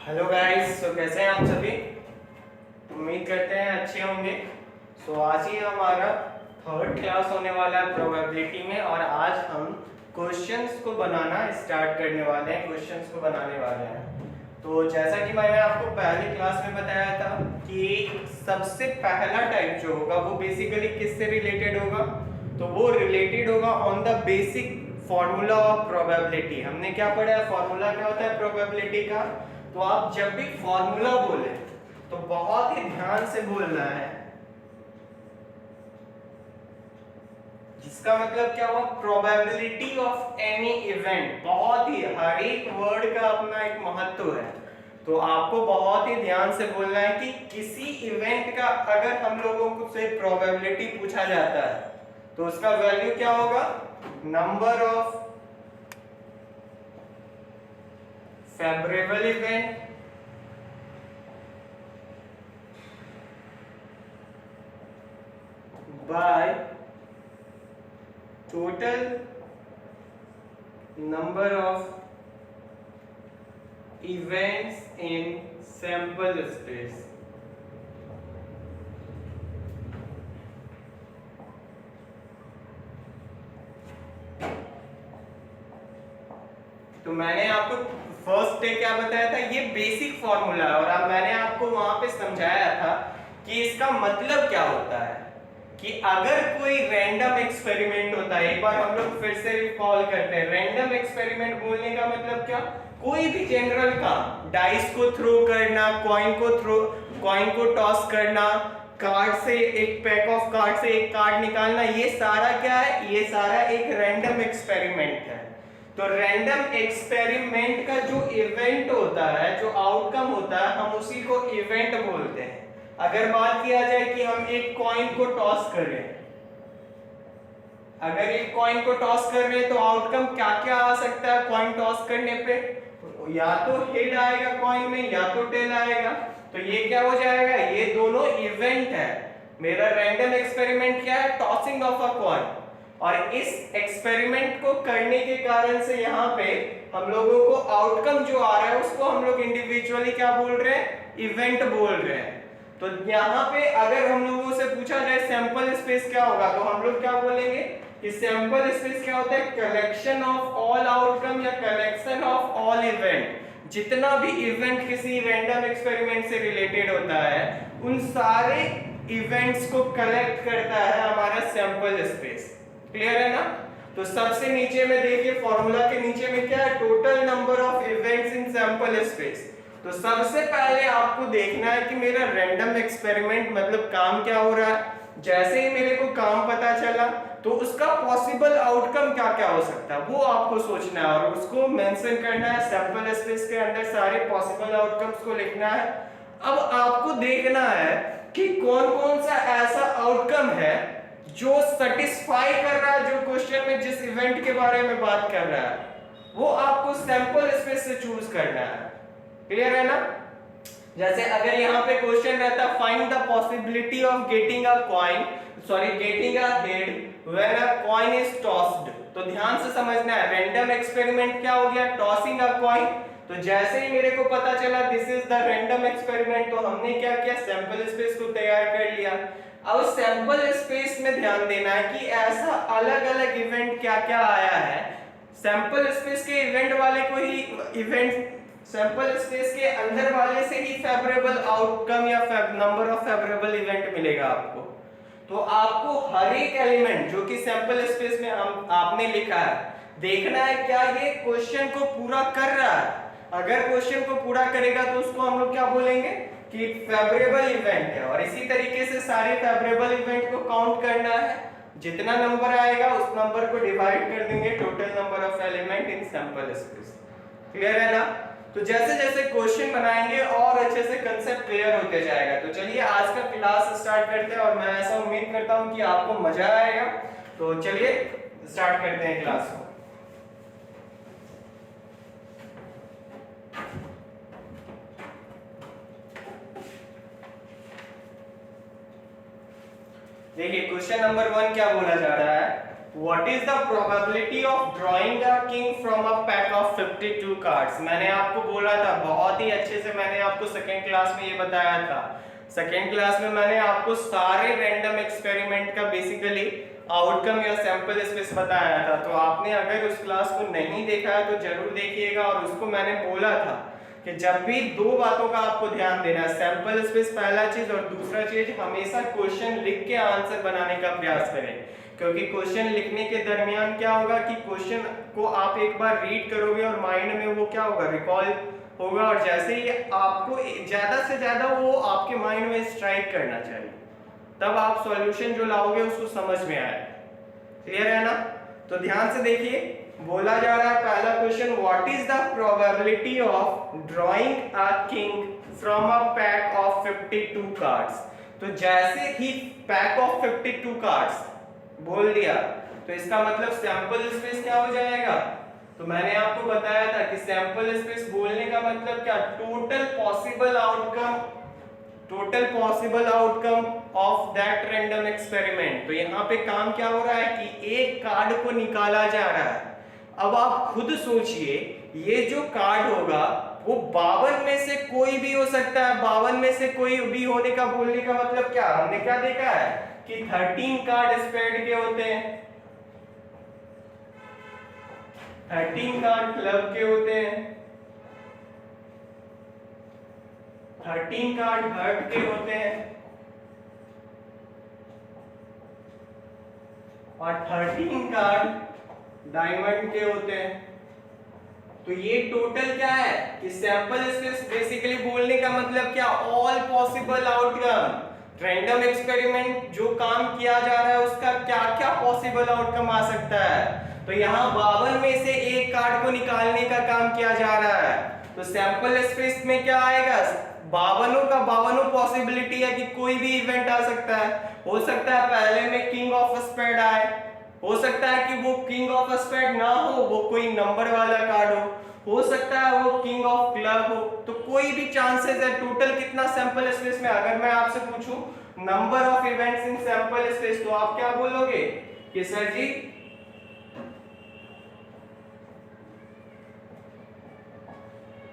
Hello guys, तो कैसे हैं आप सभी। उम्मीद करते हैं अच्छे होंगे। आज ही हमारा थर्ड क्लास होने वाला है प्रोबेबिलिटी में, और आज हम क्वेश्चंस को बनाना स्टार्ट करने वाले हैं, क्वेश्चंस को बनाने वाले हैं। तो जैसा कि मैंने आपको पहली क्लास में बताया था कि सबसे पहला टाइप जो होगा वो बेसिकली किससे रिलेटेड होगा, तो वो रिलेटेड होगा on the basic formula of probability. हमने क्या पढ़ा है, फॉर्मूला क्या होता है प्रोबेबिलिटी का। तो आप जब भी फॉर्मूला बोले तो बहुत ही ध्यान से बोलना है, जिसका मतलब क्या हुआ, प्रोबेबिलिटी ऑफ एनी इवेंट। बहुत ही हर एक वर्ड का अपना एक महत्व है, तो आपको बहुत ही ध्यान से बोलना है कि किसी इवेंट का अगर हम लोगों को से प्रोबेबिलिटी पूछा जाता है तो उसका वैल्यू क्या होगा, number of favourable event bye total number of events in sample space। तो मैंने आपको फर्स्ट डे क्या बताया था, ये बेसिक फॉर्मूला है, और अब मैंने आपको वहां पे समझाया था कि इसका मतलब क्या होता है कि अगर कोई रैंडम एक्सपेरिमेंट होता है। एक बार हम लोग फिर से रिकॉल करते हैं, रैंडम एक्सपेरिमेंट बोलने का मतलब क्या, कोई भी जनरल काम, डाइस को थ्रो करना, कॉइन को टॉस करना, कार्ड से एक पैक ऑफ कार्ड से एक कार्ड निकालना, ये सारा क्या है, ये सारा एक रैंडम एक्सपेरिमेंट है। तो रैंडम एक्सपेरिमेंट का जो इवेंट होता है, जो आउटकम होता है, हम उसी को इवेंट बोलते हैं। अगर बात किया जाए कि हम एक कॉइन को टॉस कर रहे हैं, अगर एक कॉइन को टॉस कर रहे हैं तो आउटकम क्या क्या आ सकता है कॉइन टॉस करने पे, या तो हेड आएगा कॉइन में या तो टेल आएगा। तो ये क्या हो जाएगा, ये दोनों इवेंट है। मेरा रैंडम एक्सपेरिमेंट क्या है, टॉसिंग ऑफ अ कॉइन। और इस एक्सपेरिमेंट को करने के कारण से यहाँ पे हम लोगों को आउटकम जो आ रहा है उसको हम लोग इंडिविजुअली क्या बोल रहे हैं, इवेंट बोल रहे हैं। तो यहाँ पे अगर हम लोगों से पूछा जाए सैंपल स्पेस क्या होगा, तो हम लोग क्या बोलेंगे कि सैंपल स्पेस क्या होता है, कलेक्शन ऑफ ऑल आउटकम या कलेक्शन ऑफ ऑल इवेंट। जितना भी इवेंट किसी रैंडम एक्सपेरिमेंट से रिलेटेड होता है, उन सारे इवेंट्स को कलेक्ट करता है हमारा सैंपल स्पेस। क्लियर है ना। तो सबसे नीचे में देखिए, फॉर्मूला के नीचे में क्या है, total number of events in sample space. तो सबसे पहले आपको देखना है कि मेरा रैंडम एक्सपेरिमेंट मतलब काम क्या हो रहा है। जैसे ही मेरे को काम पता चला तो उसका पॉसिबल आउटकम क्या क्या हो सकता है वो आपको सोचना है, और उसको मेंशन करना है सैंपल स्पेस के अंदर, सारे पॉसिबल आउटकम्स को लिखना है। अब आपको देखना है कि कौन कौन सा ऐसा आउटकम है जो सेटिस्फाई कर रहा है जो क्वेश्चन में जिस इवेंट के बारे में बात कर रहा है, वो आपको सैंपल स्पेस से चूज करना है। क्लियर है ना। जैसे अगर यहाँ पे क्वेश्चन रहता find the possibility of getting a coin, sorry getting a head when a coin is tossed, तो ध्यान से समझना है रैंडम एक्सपेरिमेंट क्या हो गया, टॉसिंग अ कॉइन। तो जैसे ही मेरे को पता चला this is the random experiment, तो हमने क्या किया, सैंपल स्पेस को तैयार कर लिया। अब सैंपल स्पेस में ध्यान देना है कि ऐसा अलग अलग इवेंट क्या क्या आया है। सैंपल स्पेस के इवेंट वाले को ही इवेंट, सैंपल स्पेस के अंदर वाले से ही फेवरेबल आउटकम या नंबर ऑफ फेवरेबल इवेंट मिलेगा आपको। तो आपको हर एक एलिमेंट जो कि सैंपल स्पेस में आपने लिखा है, देखना है क्या ये क्वेश्चन को पूरा कर रहा है। अगर क्वेश्चन को पूरा करेगा तो उसको हम लोग क्या बोलेंगे कि फेवरेबल इवेंट है। और इसी तरीके से सारे फेवरेबल इवेंट को काउंट करना है, जितना नंबर आएगा उस नंबर को डिवाइड कर देंगे total number of element in sample space. Clear है ना। तो जैसे जैसे क्वेश्चन बनाएंगे और अच्छे से कंसेप्ट क्लियर होते जाएगा। तो चलिए आज का क्लास स्टार्ट करते हैं, और मैं ऐसा उम्मीद करता हूं कि आपको मजा आएगा। तो चलिए स्टार्ट करते हैं क्लास को। देखिए क्वेश्चन नंबर 1 क्या बोला जा रहा है What is the probability of drawing a king from a pack of 52 cards? मैंने आपको बोला था, बहुत ही अच्छे से मैंने आपको सेकेंड क्लास में ये बताया था। सेकेंड क्लास में मैंने आपको सारे रैंडम एक्सपेरिमेंट का बेसिकली आउटकम या सैंपल स्पेस बताया था। तो आपने अगर उस क्लास को नहीं देखा है तो जरूर देखिएगा। और उसको मैंने बोला था कि जब भी दो बातों का आपको ध्यान देना है, सैंपल स्पेस पहला चीज, और दूसरा चीज हमेशा क्वेश्चन लिख के आंसर बनाने का प्रयास करें। क्योंकि क्वेश्चन लिखने के दरमियान क्या होगा कि क्वेश्चन को आप एक बार रीड करोगे और माइंड में वो क्या होगा, रिकॉल होगा, और जैसे ही आपको ज्यादा से ज्यादा वो आपके माइंड में स्ट्राइक करना चाहिए, तब आप सॉल्यूशन जो लाओगे उसको समझ में आए। क्लियर है ना? तो ध्यान से देखिए, बोला जा रहा है पहला question, what is the probability of drawing a king from a pack of 52 cards. तो जैसे ही पैक ऑफ 52 कार्ड्स बोल दिया तो इसका मतलब सैंपल स्पेस क्या हो जाएगा। तो मैंने आपको बताया था कि सैंपल स्पेस बोलने का मतलब क्या, total possible outcome of that random experiment. तो यहाँ पे काम क्या हो रहा है कि एक कार्ड को निकाला जा रहा है। अब आप खुद सोचिए, ये जो कार्ड होगा वो 52 में से कोई भी हो सकता है। 52 में से कोई भी होने का बोलने का मतलब क्या, हमने क्या देखा है कि 13 कार्ड स्पेड के होते हैं, 13 कार्ड क्लब के होते हैं, 13 कार्ड हर्ट के होते हैं, और 13 कार्ड डायमंड के होते हैं। तो ये टोटल क्या है कि सैंपल स्पेस बेसिकली बोलने का मतलब क्या, all possible outcome. Random experiment जो काम किया जा रहा है उसका क्या क्या पॉसिबल आउटकम आ सकता है। तो यहाँ 52 में से एक कार्ड को निकालने का काम किया जा रहा है। तो सैंपल स्पेस में क्या आएगा, 52 का 52 पॉसिबिलिटी है कि कोई भी इवेंट आ सकता है। हो सकता है पहले में किंग ऑफ स्पेड आए, हो सकता है कि वो किंग ऑफ स्पेड ना हो, वो कोई नंबर वाला कार्ड हो सकता है वो किंग ऑफ क्लब हो। तो कोई भी चांसेस है। टोटल कितना सैंपल स्पेस में, अगर मैं आपसे पूछूं number of events in sample space, तो आप क्या बोलोगे कि sir ji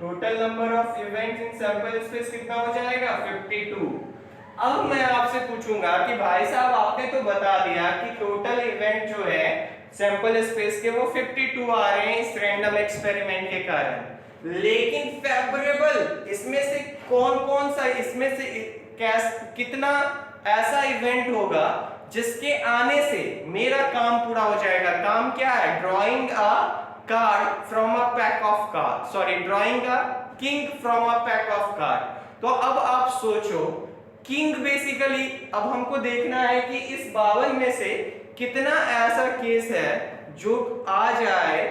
total number of events in sample space कितना हो जाएगा, 52। अब मैं आपसे पूछूंगा कि भाई साहब आपने तो बता दिया कि टोटल इवेंट जो है सैंपल स्पेस के वो 52 आ रहे हैं इस रैंडम एक्सपेरिमेंट के कारण, लेकिन फेवरेबल इसमें से कौन कौन सा, इसमें से कितना ऐसा इवेंट होगा जिसके आने से मेरा काम पूरा हो जाएगा। काम क्या है, drawing a card from a pack of card, sorry drawing a king from a pack of card. तो अब आप सोचो, किंग बेसिकली अब हमको देखना है कि इस 52 में से कितना ऐसा केस है जो आ जाए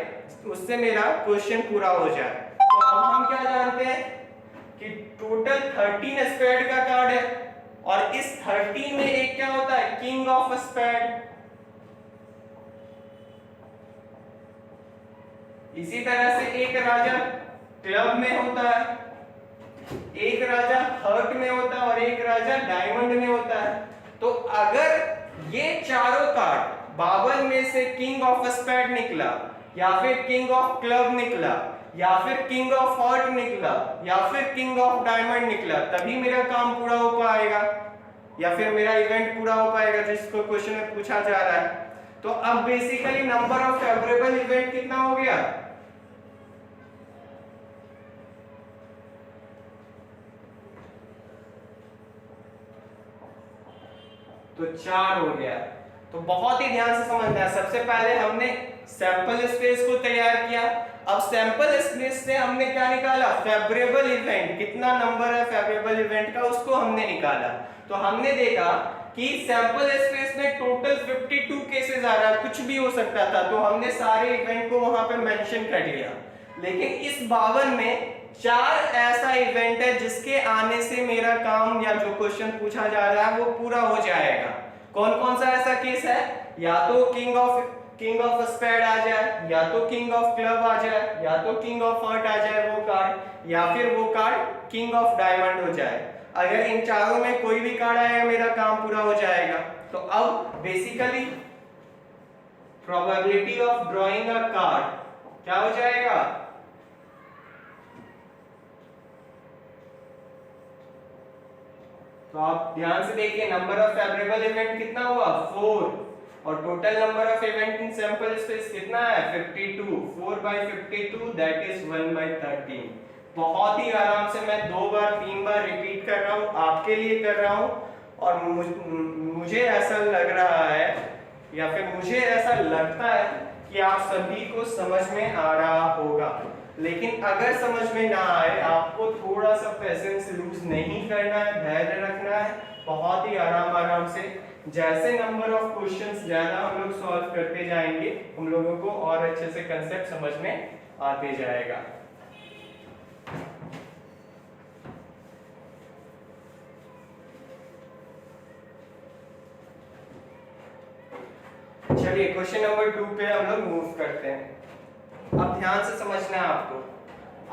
उससे मेरा क्वेश्चन पूरा हो जाए। तो अब हम क्या जानते हैं कि टोटल 13 स्पेड का कार्ड है, और इस 13 में एक क्या होता है, किंग ऑफ स्पेड। इसी तरह से एक राजा क्लब में होता है, एक राजा हर्ट में होता है, और एक राजा डायमंड में होता है। तो अगर ये चारों कार्ड 52 में से किंग ऑफ स्पेड निकला, या फिर किंग ऑफ क्लब निकला, या फिर किंग ऑफ हर्ट निकला, या फिर किंग ऑफ डायमंड निकला, तभी मेरा काम पूरा हो पाएगा, या फिर मेरा इवेंट पूरा हो पाएगा जिसको क्वेश्चन में पूछा जा रहा है। तो अब basically number of favourable event कितना हो गया, तो 4 हो गया। तो बहुत ही ध्यान से समझना है। सबसे पहले हमने सैंपल स्पेस को तैयार किया। अब सैंपल स्पेस से हमने क्या निकाला, फेवरेबल इवेंट, कितना नंबर है फेवरेबल इवेंट का उसको हमने निकाला। तो हमने देखा कि सैंपल स्पेस में टोटल 52 केसेस आ रहा है, कुछ भी हो सकता था, तो हमने सारे इवेंट को वहां पे मेंशन कर लिया। लेकिन इस 52 में 4 ऐसा इवेंट है जिसके आने से मेरा काम या जो क्वेश्चन पूछा जा रहा है वो पूरा हो जाएगा। कौन कौन सा ऐसा केस है, या तो किंग ऑफ स्पेड आ जाए, या तो किंग ऑफ क्लब आ जाए, या तो किंग ऑफ हार्ट आ जाए वो कार्ड, या फिर वो कार्ड किंग ऑफ डायमंड हो जाए। अगर इन चारों में कोई भी कार्ड आएगा मेरा काम पूरा हो जाएगा। तो अब basically probability of drawing a card क्या हो जाएगा? तो आप ध्यान से देखिए, नंबर ऑफ फेवरेबल इवेंट कितना हुआ? 4, और total number of event in sample space कितना है? 52। 4/52 दैट इज 1/13। बहुत ही आराम से मैं 2 बार 3 बार रिपीट कर रहा हूं, आपके लिए कर रहा हूं, और मुझे ऐसा लग रहा है या फिर मुझे ऐसा लगता है कि आप सभी को समझ में आ रहा होगा। लेकिन अगर समझ में ना आए, आपको थोड़ा सा पेशेंस लूज नहीं करना है, धैर्य रखना है, बहुत ही आराम से जैसे नंबर ऑफ क्वेश्चंस ज्यादा हम लोग सॉल्व करते जाएंगे, हम लोगों को और अच्छे से कंसेप्ट समझ में आते जाएगा। चलिए क्वेश्चन नंबर 2 पे हम लोग मूव करते हैं। अब ध्यान से समझना है आपको।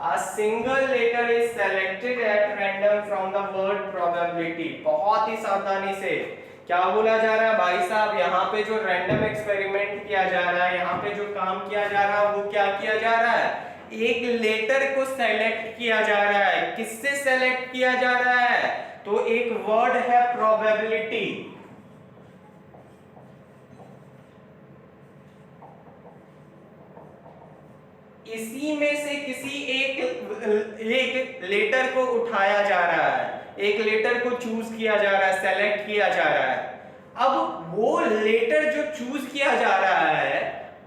A single letter is selected at random from the word probability। बहुत ही सावधानी से क्या बोला जा रहा है भाई साहब? यहाँ पे जो रैंडम एक्सपेरिमेंट किया जा रहा है, यहाँ पे जो काम किया जा रहा है, वो क्या किया जा रहा है? एक लेटर को सेलेक्ट किया जा रहा है। किससे सेलेक्ट किया जा रहा है? तो एक वर्ड है प्रोबेबिलिटी। इसी में से किसी एक लेटर को उठाया जा रहा है, एक लेटर को चूज किया जा रहा है, सेलेक्ट किया जा रहा है। अब वो लेटर जो चूज किया जा रहा है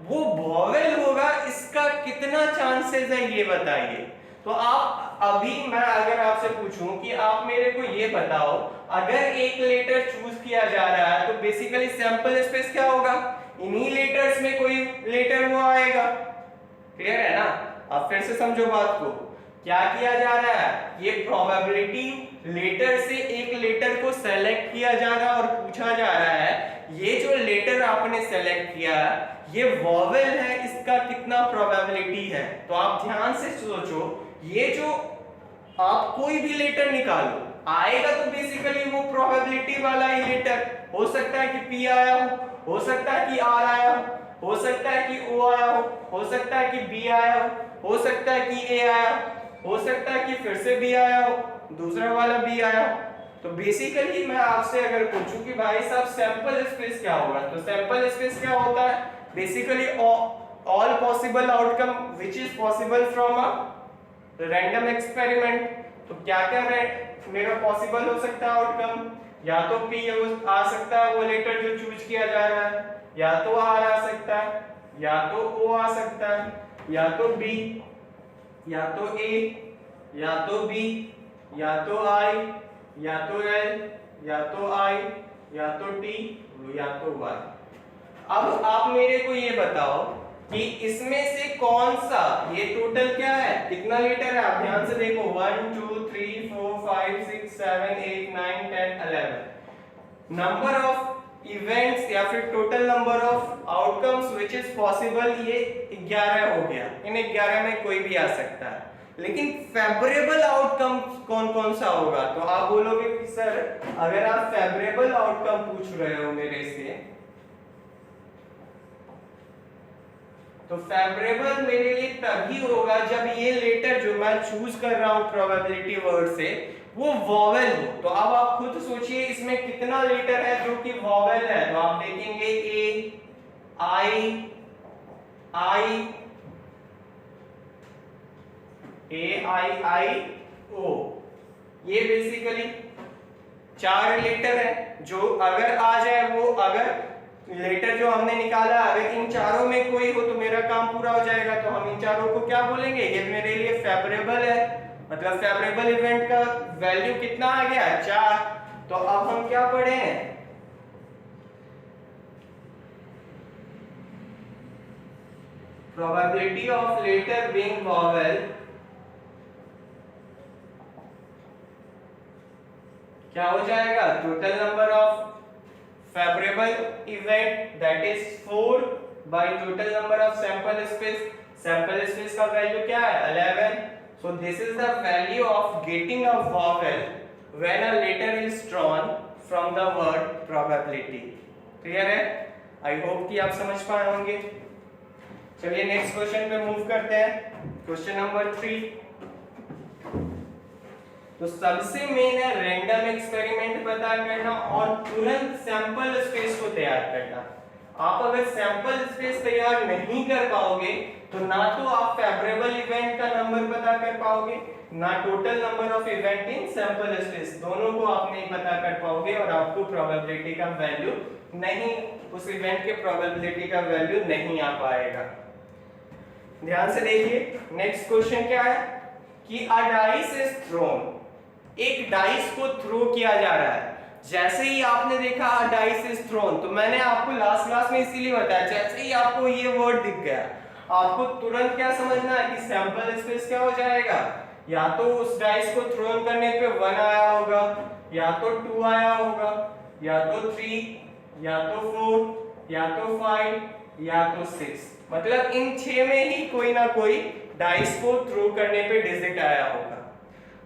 वो वॉवेल होगा, इसका कितना चांसेस है ये बताइए। तो आप अभी मैं अगर आपसे पूछूं कि आप मेरे को ये बताओ, अगर एक लेटर चूज किया जा रहा है तो बेसिकली सैंपल स्पेस क्या होगा? इन्हीं लेटर्स में कोई लेटर वो आएगा। क्लियर है ना? अब फिर से समझो बात को। क्या किया जा रहा है? ये प्रोबेबिलिटी लेटर से एक लेटर को सेलेक्ट किया जा रहा है और पूछा जा रहा है ये जो लेटर आपने सेलेक्ट किया ये वॉवेल है, इसका कितना प्रोबेबिलिटी है। तो आप ध्यान से सोचो, ये जो आप कोई भी लेटर निकालो आएगा तो बेसिकली वो प्रोबेबिलिटी वाला ही लेटर हो सकता है कि पी आया हो सकता है कि आर आया हो सकता है कि ओ आया हो सकता है कि बी आया हो सकता है कि ए आया हो सकता है कि फिर से बी आया हो, दूसरा वाला बी आया हो। तो बेसिकली मैं आपसे अगर पूछूं कि भाई साहब सैंपल स्पेस क्या होगा, तो सैंपल स्पेस क्या होता है? Basically all possible outcome which is possible from a random experiment. तो क्या क्या मेरा पॉसिबल हो सकता है आउटकम? या तो पी आ सकता है वो लेटर जो चूज किया जा रहा है, या तो आर आ सकता है, या तो ओ आ सकता है, या तो बी, या तो ए, या तो बी, या तो आई, या तो एल, या तो आई, या तो टी, या तो वाई। अब आप मेरे को ये बताओ कि इसमें से कौन सा, ये टोटल क्या है, कितना लेटर है? आप ध्यान से देखो 1 2 3 4 5 6 7 8 9 10 11 नंबर ऑफ इवेंट्स या फिर total number of outcomes which is possible, ये 11 हो गया। इन 11 में कोई भी आ सकता है, लेकिन फेवरेबल आउटकम कौन कौन सा होगा? तो आप बोलोगे कि सर अगर आप फेवरेबल आउटकम पूछ रहे हो मेरे से, तो फेवरेबल मेरे लिए तभी होगा जब ये लेटर जो मैं चूज कर रहा हूं प्रोबेबिलिटी वर्ड से वो वॉवेल हो। तो अब आप खुद सोचिए इसमें कितना लेटर है जो कि वॉवेल है। तो आप देखेंगे ए आई आई ए आई आई ओ, ये बेसिकली 4 लेटर है जो अगर आ जाए, वो अगर लेटर जो हमने निकाला अगर इन चारों में कोई हो तो मेरा काम पूरा हो जाएगा। तो हम इन चारों को क्या बोलेंगे? ये मेरे लिए फेवरेबल है, मतलब फेवरेबल इवेंट का वैल्यू कितना आ गया? 4। तो अब हम क्या पढ़े हैं? Probability of letter being vowel क्या हो जाएगा? Total number of favorable event that is 4 by total number of sample space का वैल्यू क्या है? 11। so this is the value of getting a vowel when a letter is drawn from the word probability। Clear है? I hope कि आप समझ पाए होंगे। चलिए नेक्स्ट क्वेश्चन पे मूव करते हैं। Question number 3। तो सबसे मेन है रैंडम एक्सपेरिमेंट पता करना और तुरंत सैंपल स्पेस को तैयार करना। आप अगर सैंपल स्पेस तैयार नहीं कर पाओगे तो ना तो आप फेवरेबल इवेंट का नंबर पता कर पाओगे, ना total number of event in sample space, दोनों को आप नहीं पता कर पाओगे और आपको प्रोबेबिलिटी का वैल्यू नहीं, उस इवेंट के प्रोबेबिलिटी का वैल्यू नहीं आ पाएगा। ध्यान से देखिए नेक्स्ट क्वेश्चन क्या है कि अ डाइस इज थ्रोन, एक डाइस को थ्रो किया जा रहा है। जैसे ही आपने देखा अ डाइस इज थ्रोन, तो मैंने आपको लास्ट क्लास में इसीलिए बताया, जैसे ही आपको ये वर्ड दिख गया आपको तुरंत क्या समझना है कि सैंपल स्पेस क्या हो जाएगा, या तो उस डाइस को थ्रोन करने पे 1 आया होगा, या तो 2 आया होगा, या तो 3, या तो 4, या तो 5, या तो 6, मतलब इन 6 में ही कोई ना कोई डाइस को थ्रो करने पे डिजिट आया होगा।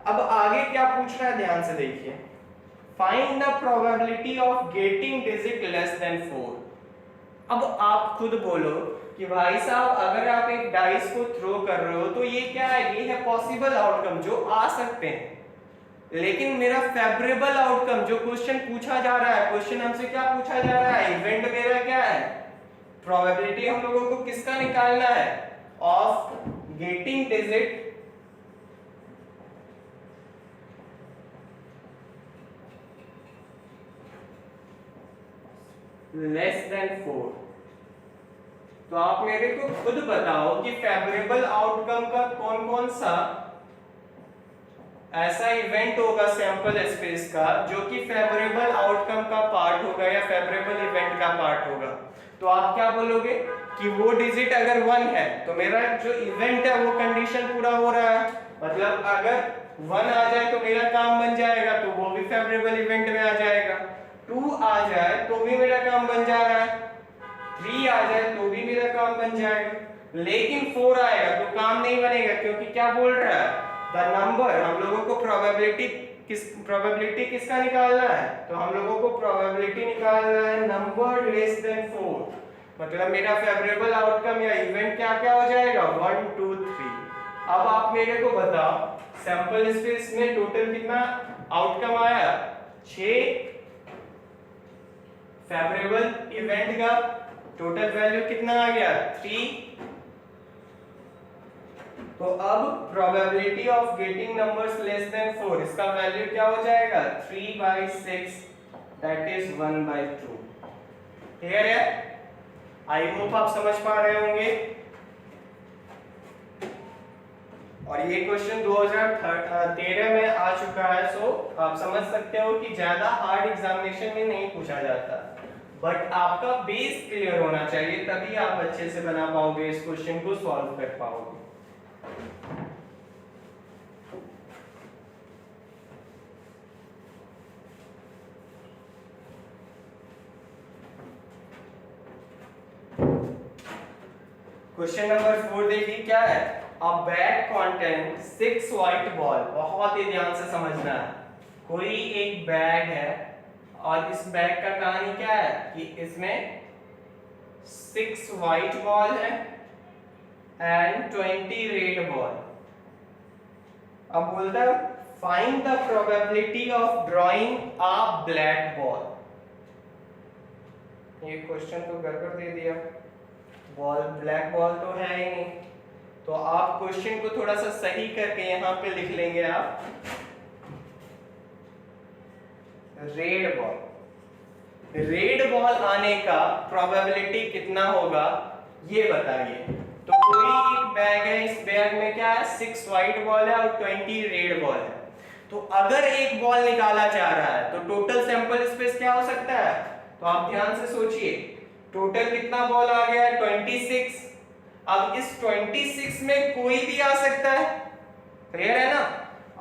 अब आगे क्या पूछ रहा है ध्यान से देखिए, find the probability of getting digit less than 4। अब आप खुद बोलो कि भाई साहब अगर आप एक डाइस को थ्रो कर रहे हो तो ये क्या है, ये है पॉसिबल आउटकम जो आ सकते हैं, लेकिन मेरा फेवरेबल आउटकम जो क्वेश्चन पूछा जा रहा है, क्वेश्चन हमसे क्या पूछा जा रहा है, इवेंट मेरा क्या है, प्रोबेबिलिटी हम लोगों को किसका निकालना है, of getting digit less than 4। तो आप मेरे को खुद बताओ कि फेवरेबल आउटकम का कौन कौन सा ऐसा इवेंट होगा सैंपल स्पेस का जो कि फेवरेबल आउटकम का पार्ट होगा या फेवरेबल इवेंट का पार्ट होगा। तो आप क्या बोलोगे कि वो डिजिट अगर 1 है तो मेरा जो इवेंट है वो कंडीशन पूरा हो रहा है, मतलब अगर 1 आ जाए तो मेरा काम बन जाएगा, तो वो भी फेवरेबल इवेंट में आ जाएगा। 2 आ जाए तो भी मेरा काम बन जा रहा है, 3 आ जाए तो भी मेरा काम बन जाएगा, लेकिन 4 आएगा तो काम नहीं बनेगा, क्योंकि क्या बोल रहा है, द नंबर, हम लोगों को प्रोबेबिलिटी किसका निकालना है, तो हम लोगों को प्रोबेबिलिटी निकालना है नंबर लेस देन 4, मतलब मेरा फेवरेबल आउटकम या इवेंट क्या क्या हो जाएगा, 1 2 3। अब आप मेरे को बताओ सैंपल स्पेस में टोटल कितना आउटकम आया, 6, फेवरेबल इवेंट का टोटल वैल्यू कितना आ गया, 3। तो अब probability of getting numbers less than 4, इसका वैल्यू क्या हो जाएगा, 3/6, दैट इज 1/2। क्लियर है? आई होप आप समझ पा रहे होंगे। और ये क्वेश्चन 2013 में आ चुका है, सो आप समझ सकते हो कि ज्यादा हार्ड एग्जामिनेशन में नहीं पूछा जाता, बट आपका बेस क्लियर होना चाहिए, तभी आप अच्छे से बना पाओगे, इस क्वेश्चन को सॉल्व कर पाओगे। क्वेश्चन नंबर 4 देखिए क्या है, अ बैग कंटेन 6 व्हाइट बॉल। बहुत ही ध्यान से समझना है, कोई एक बैग है और इस बैग का कहानी क्या है कि इसमें 6 व्हाइट बॉल है एंड 20 रेड बॉल। अब बोलता है find the probability of drawing a black ball. ये क्वेश्चन तो गड़बड़ दे दिया, बॉल ब्लैक बॉल तो है ही नहीं, तो आप क्वेश्चन को थोड़ा सा सही करके यहाँ पे लिख लेंगे आप रेड बॉल। रेड बॉल आने का प्रोबेबिलिटी कितना होगा ये बताइए। तो कोई एक बैग है, इस बैग में क्या है, 6 व्हाइट बॉल है और 20 रेड बॉल है। तो अगर एक बॉल निकाला जा रहा है तो टोटल सैंपल स्पेस क्या हो सकता है, तो आप ध्यान से सोचिए, टोटल कितना बॉल आ गया है, 26। अब इस 26 में कोई भी आ सकता है, क्लियर है ना।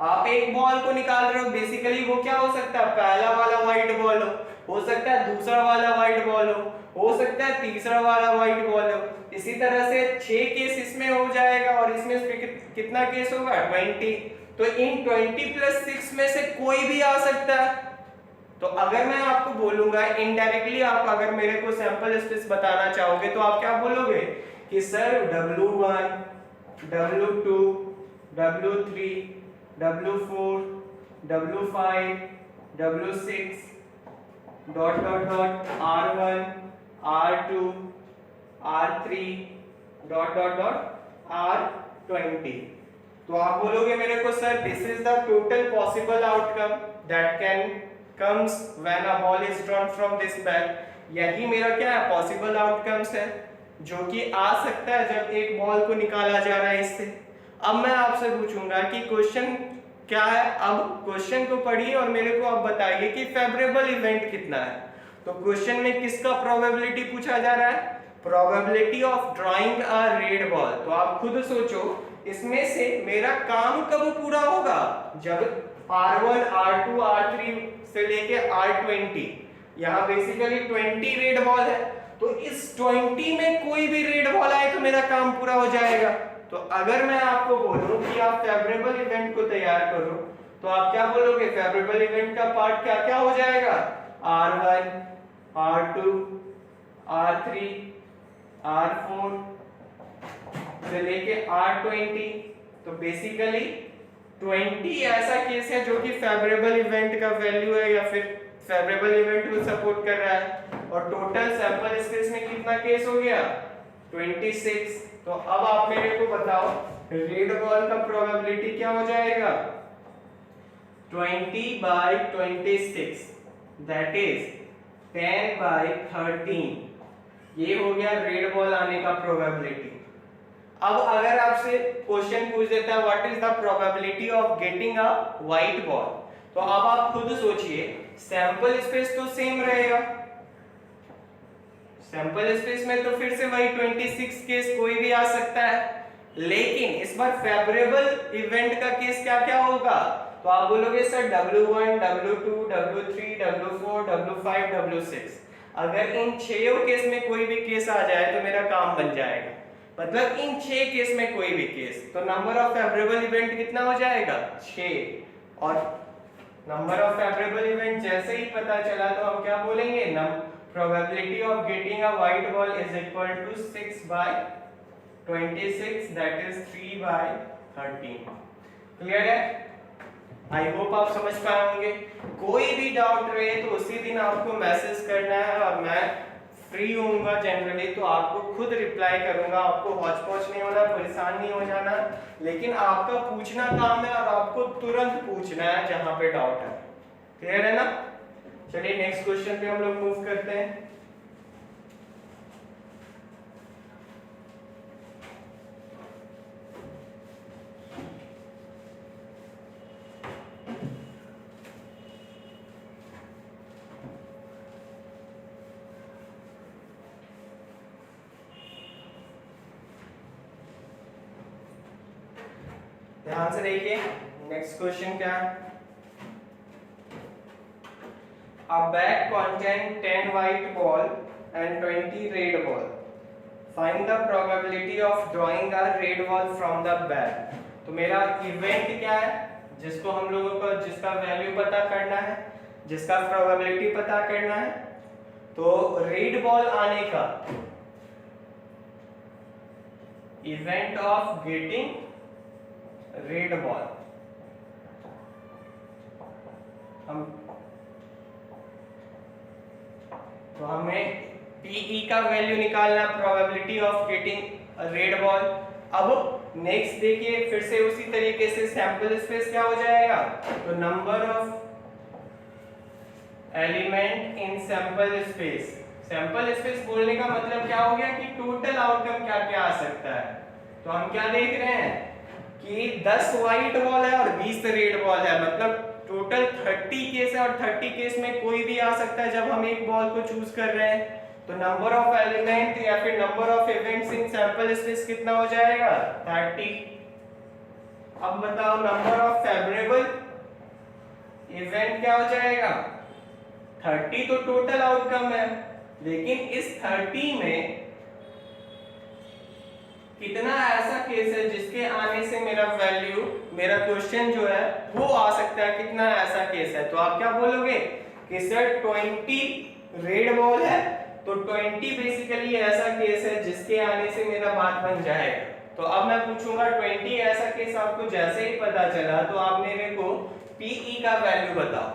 आप एक बॉल को निकाल रहे हो, बेसिकली वो क्या हो सकता है, पहला वाला व्हाइट बॉल हो सकता है दूसरा वाला व्हाइट बॉल हो सकता है तीसरा वाला व्हाइट बॉल हो। इसी तरह से 6 केस इसमें हो जाएगा और इसमें कितना केस होगा, 20। तो इन 20 + 6 में से कोई भी आ सकता है, तो अगर मैं आपको बोलूंगा इनडायरेक्टली, आप अगर मेरे को सैंपल स्पेस बताना चाहोगे तो आप क्या बोलोगे कि sir W1, W2, W3, W4, W5, W6 dot dot dot R1, R2, R3 dot dot dot R20। तो आप बोलोगे मेरे को sir this is the total possible outcome that can comes when a ball is drawn from this bag. यही मेरा क्या है, possible outcomes है जो कि आ सकता है जब एक बॉल को निकाला जा रहा है इससे। अब मैं आपसे पूछूंगा कि क्वेश्चन क्या है। अब क्वेश्चन को पढ़िए और मेरे को अब बताइए कि फेवरेबल इवेंट कितना है। तो क्वेश्चन में किसका प्रोबेबिलिटी पूछा जा रहा है, probability of drawing a red ball. तो आप खुद सोचो इसमें से मेरा काम कब पूरा होगा, जब R1, R2, R3 से लेके R20, यहाँ बेसिकली 20 रेड बॉल है, तो इस 20 में कोई भी रेड बॉल आए तो मेरा काम पूरा हो जाएगा। तो अगर मैं आपको बोलूं कि आप फेवरेबल इवेंट को तैयार करो तो आप क्या बोलोगे, फेवरेबल इवेंट का पार्ट क्या क्या हो जाएगा, R1, R2, R3, R4 से लेके R20। तो बेसिकली 20 ऐसा केस है जो कि फेवरेबल इवेंट का वैल्यू है या फिर फेवरेबल इवेंट को सपोर्ट कर रहा है, और टोटल सैंपल स्पेस में कितना केस हो गया, 26। तो अब आप मेरे को बताओ रेड बॉल का प्रोबेबिलिटी क्या हो जाएगा, 20/26 दैट इज 10/13। ये हो गया रेड बॉल आने का प्रोबेबिलिटी। अब अगर आपसे क्वेश्चन पूछ देता है what is the probability of getting a white ball, तो अब आप खुद सोचिए सैंपल स्पेस तो सेम रहेगा, सैंपल स्पेस में तो फिर से वही 26 केस कोई भी आ सकता है, लेकिन इस बार फेवरेबल इवेंट का केस क्या क्या होगा। तो आप बोलोगे sir W1, W2, W3, W4, W5, W6। अगर इन 6 केस में कोई भी केस आ जाए तो मेरा काम बन जाएगा, मतलब इन 6 केस में कोई भी केस, तो नंबर ऑफ फेवरेबल इवेंट कितना हो जाएगा, 6। और नंबर ऑफ फेवरेबल इवेंट जैसे ही पता चला तो हम क्या बोलेंगे, probability of getting a white ball is equal to 6/26 that is 3/13। Clear है, आई होप आप समझ पाए होंगे। कोई भी डाउट रहे तो उसी दिन आपको मैसेज करना है और मैं फ्री होऊंगा जनरली, तो आपको खुद रिप्लाई करूंगा। आपको हौच-पौच नहीं होना, परेशान नहीं हो जाना, लेकिन आपका पूछना काम है और आपको तुरंत पूछना है जहां पे डाउट है। क्लियर है ना। चलिए नेक्स्ट क्वेश्चन पे हम लोग मूव करते हैं। ध्यान से देखिए नेक्स्ट क्वेश्चन क्या है। A bag contains 10 white ball and 20 red ball. Find the probability of drawing a red ball from the bag. तो मेरा इवेंट क्या है जिसको हम लोगों को, जिसका वैल्यू पता करना है, जिसका प्रोबेबिलिटी पता करना है। तो रेड बॉल आने का event of getting red ball, तो हमें PE का वैल्यू निकालना, probability of getting red ball. अब नेक्स्ट देखिए फिर से उसी तरीके से सैंपल स्पेस क्या हो जाएगा, तो number of element in sample space. Sample space बोलने का मतलब क्या हो गया कि टोटल आउटकम क्या क्या आ सकता है। तो हम क्या देख रहे हैं कि 10 व्हाइट बॉल है और 20 रेड बॉल है, मतलब टोटल 30 केस है और 30 केस में कोई भी आ सकता है जब हम एक बॉल को चूज कर रहे हैं। तो नंबर ऑफ एलिमेंट या फिर number of events in sample space कितना हो जाएगा, 30। अब बताओ नंबर ऑफ फेवरेबल इवेंट क्या हो जाएगा, 30 तो टोटल आउटकम है, लेकिन इस 30 में कितना ऐसा केस है जिसके आने से मेरा वैल्यू, मेरा क्वेश्चन जो है वो आ सकता है, कितना ऐसा केस है। तो आप क्या बोलोगे कि सर 20 रेड बॉल है, तो 20 बेसिकली ऐसा केस है जिसके आने से मेरा बात बन जाएगा। तो अब मैं पूछूंगा 20 ऐसा केस आपको जैसे ही पता चला तो आप मेरे को PE का वैल्यू बताओ,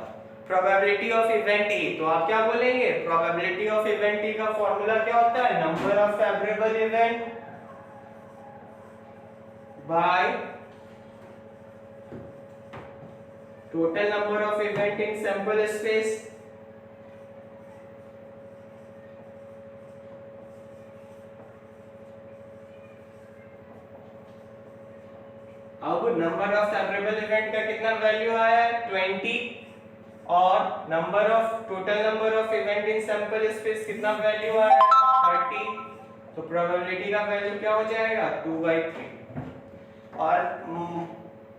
प्रोबेबिलिटी ऑफ इवेंट E। तो आप क्या बोलेंगे, प्रोबेबिलिटी ऑफ इवेंट E का फॉर्मूला क्या होता है, number of favourable event bye total number of event in sample space। अब नंबर ऑफ फेवरेबल इवेंट का कितना वैल्यू आया है 20 और number of total number of event in sample space कितना वैल्यू आया है 30। तो प्रोबेबिलिटी का वैल्यू क्या हो जाएगा 2/3। और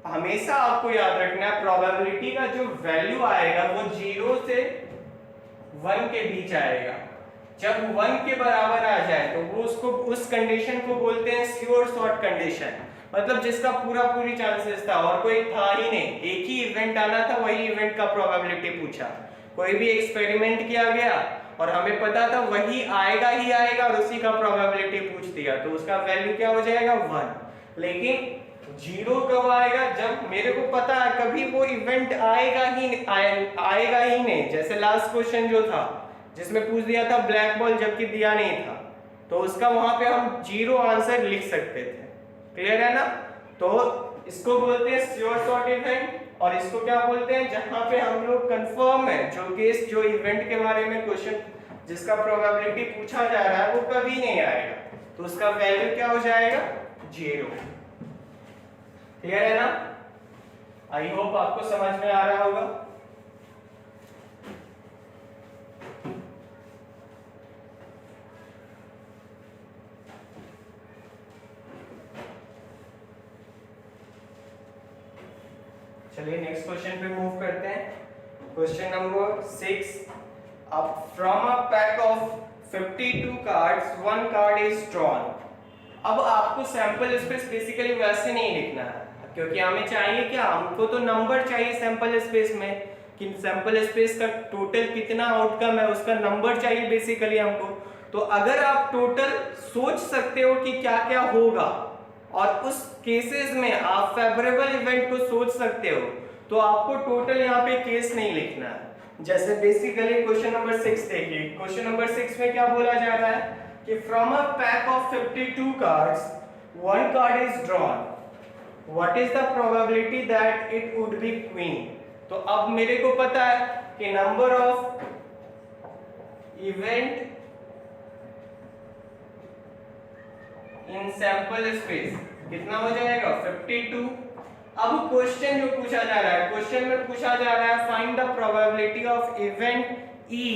हमेशा आपको याद रखना है प्रोबेबिलिटी का जो वैल्यू आएगा वो 0 से 1 के बीच आएगा। जब 1 के बराबर आ जाए तो वो उसको उस कंडीशन को बोलते हैं श्योर शॉर्ट कंडीशन, मतलब जिसका पूरा पूरी चांसेस था और कोई था ही नहीं, एक ही इवेंट आना था, वही इवेंट का प्रोबेबिलिटी पूछा। कोई भी एक्सपेरिमेंट किया गया और हमें पता था वही आएगा ही आएगा और उसी का प्रोबेबिलिटी पूछ दिया, तो उसका वैल्यू क्या हो जाएगा 1। लेकिन 0 कब आएगा, जब मेरे को पता है कभी वो इवेंट आएगा ही नहीं। जैसे लास्ट क्वेश्चन जो था जिसमें पूछ दिया था ब्लैक बॉल जबकि दिया नहीं था, तो उसका वहां पे हम 0 आंसर लिख सकते थे। क्लियर है ना। तो इसको बोलते हैं श्योर शॉर्ट इवेंट और इसको क्या बोलते हैं जहां पे हम लोग कंफर्म है जो केस जो इवेंट के बारे में क्वेश्चन जिसका प्रोबेबिलिटी पूछा जा रहा है वो कभी नहीं आएगा, तो उसका वैल्यू क्या हो जाएगा 0। क्लियर है ना। आई होप आपको समझ में आ रहा होगा। चलिए नेक्स्ट क्वेश्चन पे मूव करते हैं। क्वेश्चन नंबर 6, अब from a pack of 52 cards one card is drawn. अब आपको सैंपल स्पेस बेसिकली वैसे नहीं लिखना है क्योंकि हमें चाहिए क्या, हमको तो नंबर चाहिए सैंपल स्पेस में कि सैंपल स्पेस का टोटल कितना आउटकम है उसका नंबर चाहिए बेसिकली हमको। तो अगर आप टोटल सोच सकते हो कि क्या क्या होगा और उस केसेस में आप फेवरेबल इवेंट को सोच सकते हो तो आपको टोटल यहाँ पे केस नहीं लिखना है। जैसे बेसिकली क्वेश्चन नंबर 6 देखिए, क्वेश्चन नंबर 6 में क्या बोला जा रहा है कि from a pack of 52 cards one card is drawn, what is the probability that it would be queen. तो अब मेरे को पता है कि number of event in sample space कितना हो जाएगा 52। अब क्वेश्चन जो पूछा जा रहा है, क्वेश्चन में पूछा जा रहा है find the probability of event E,